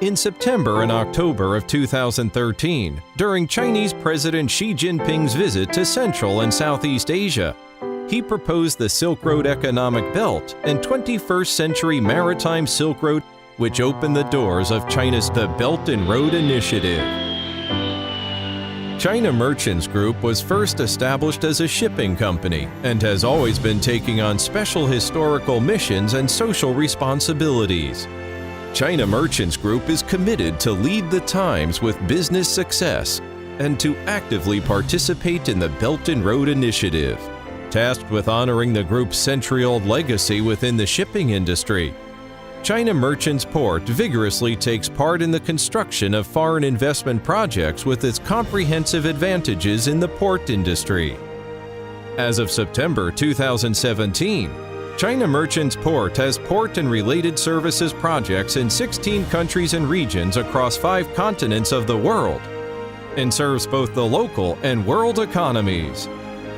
In September and October of 2013, during Chinese President Xi Jinping's visit to Central and Southeast Asia, he proposed the Silk Road Economic Belt and 21st Century Maritime Silk Road, which opened the doors of China's The Belt and Road Initiative. China Merchants Group was first established as a shipping company and has always been taking on special historical missions and social responsibilities. China Merchants Group is committed to lead the times with business success and to actively participate in the Belt and Road Initiative, tasked with honoring the group's century-old legacy within the shipping industry. China Merchants Port vigorously takes part in the construction of foreign investment projects with its comprehensive advantages in the port industry. As of September 2017, China Merchants Port has port and related services projects in 16 countries and regions across 5 continents of the world, and serves both the local and world economies.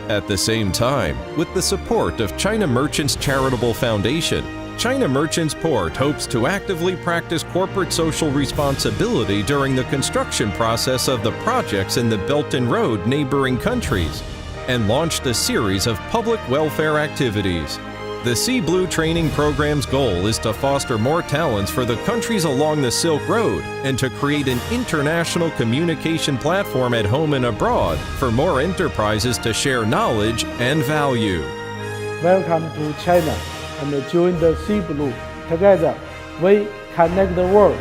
At the same time, with the support of China Merchants Charitable Foundation, China Merchants Port hopes to actively practice corporate social responsibility during the construction process of the projects in the Belt and Road neighboring countries, and launched a series of public welfare activities. The Sea Blue training program's goal is to foster more talents for the countries along the Silk Road and to create an international communication platform at home and abroad for more enterprises to share knowledge and value. Welcome to China and join the Sea Blue. Together, we connect the world.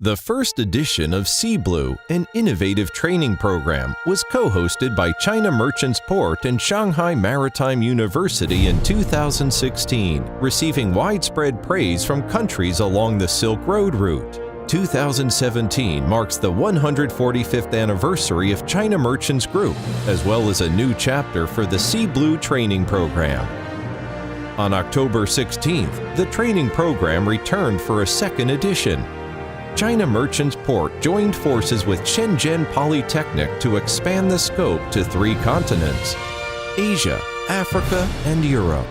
The first edition of Sea Blue, an innovative training program, was co-hosted by China Merchants Port and Shanghai Maritime University in 2016, receiving widespread praise from countries along the Silk Road route. 2017 marks the 145th anniversary of China Merchants Group, as well as a new chapter for the Sea Blue training program. On October 16th, the training program returned for a second edition. China Merchants Port joined forces with Shenzhen Polytechnic to expand the scope to 3 continents: Asia, Africa, and Europe.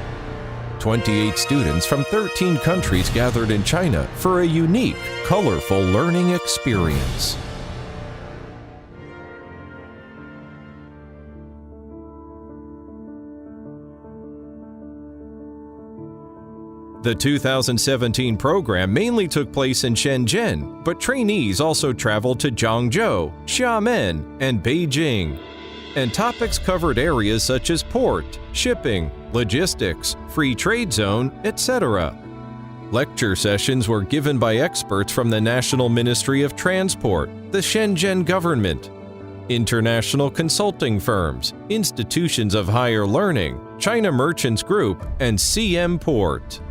28 students from 13 countries gathered in China for a unique, colorful learning experience. The 2017 program mainly took place in Shenzhen, but trainees also traveled to Zhangzhou, Xiamen, and Beijing. And topics covered areas such as port, shipping, logistics, free trade zone, etc. Lecture sessions were given by experts from the National Ministry of Transport, the Shenzhen government, international consulting firms, institutions of higher learning, China Merchants Group, and CM Port.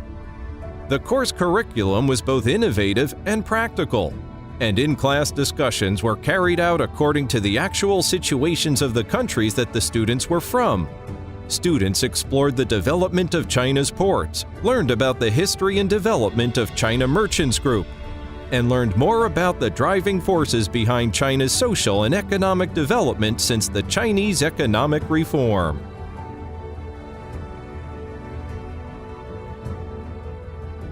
The course curriculum was both innovative and practical, and in-class discussions were carried out according to the actual situations of the countries that the students were from. Students explored the development of China's ports, learned about the history and development of China Merchants Group, and learned more about the driving forces behind China's social and economic development since the Chinese economic reform.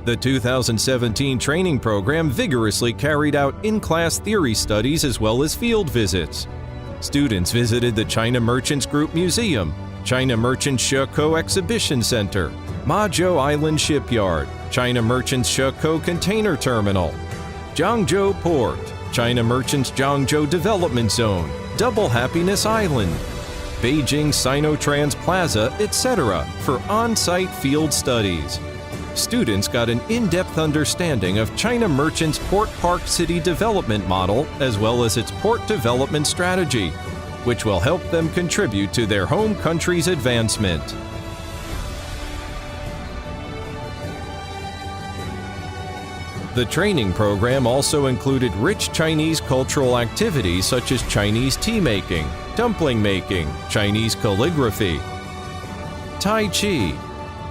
The 2017 training program vigorously carried out in-class theory studies as well as field visits. Students visited the China Merchants Group Museum, China Merchants Shekou Exhibition Center, Mazhou Island Shipyard, China Merchants Shekou Container Terminal, Zhangzhou Port, China Merchants Zhangzhou Development Zone, Double Happiness Island, Beijing Sinotrans Plaza, etc. for on-site field studies. Students got an in-depth understanding of China Merchants Port Park City Development Model as well as its port development strategy, which will help them contribute to their home country's advancement. The training program also included rich Chinese cultural activities such as Chinese tea making, dumpling making, Chinese calligraphy, Tai Chi,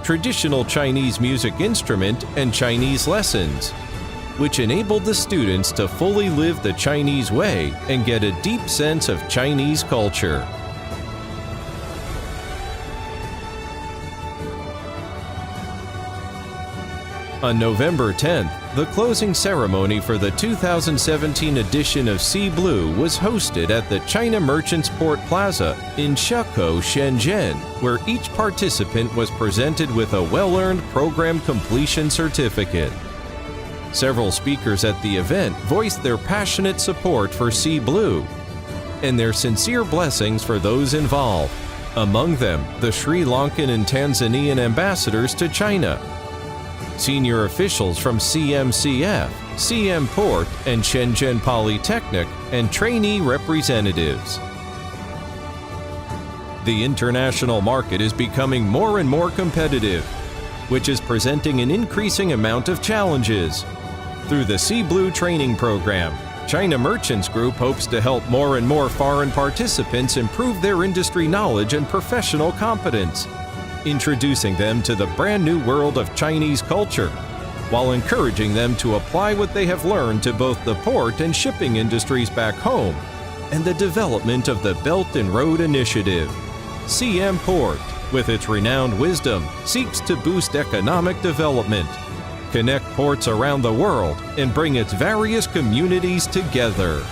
traditional Chinese music instrument, and Chinese lessons, which enabled the students to fully live the Chinese way and get a deep sense of Chinese culture. On November 10th, the closing ceremony for the 2017 edition of Sea Blue was hosted at the China Merchants Port Plaza in Shekou, Shenzhen, where each participant was presented with a well-earned program completion certificate. Several speakers at the event voiced their passionate support for Sea Blue and their sincere blessings for those involved, among them the Sri Lankan and Tanzanian ambassadors to China, senior officials from CMCF, CM Port, and Shenzhen Polytechnic, and trainee representatives. The international market is becoming more and more competitive, which is presenting an increasing amount of challenges. Through the Sea Blue training program, China Merchants Group hopes to help more and more foreign participants improve their industry knowledge and professional competence, introducing them to the brand new world of Chinese culture, while encouraging them to apply what they have learned to both the port and shipping industries back home, and the development of the Belt and Road Initiative. CM Port, with its renowned wisdom, seeks to boost economic development, connect ports around the world, and bring its various communities together.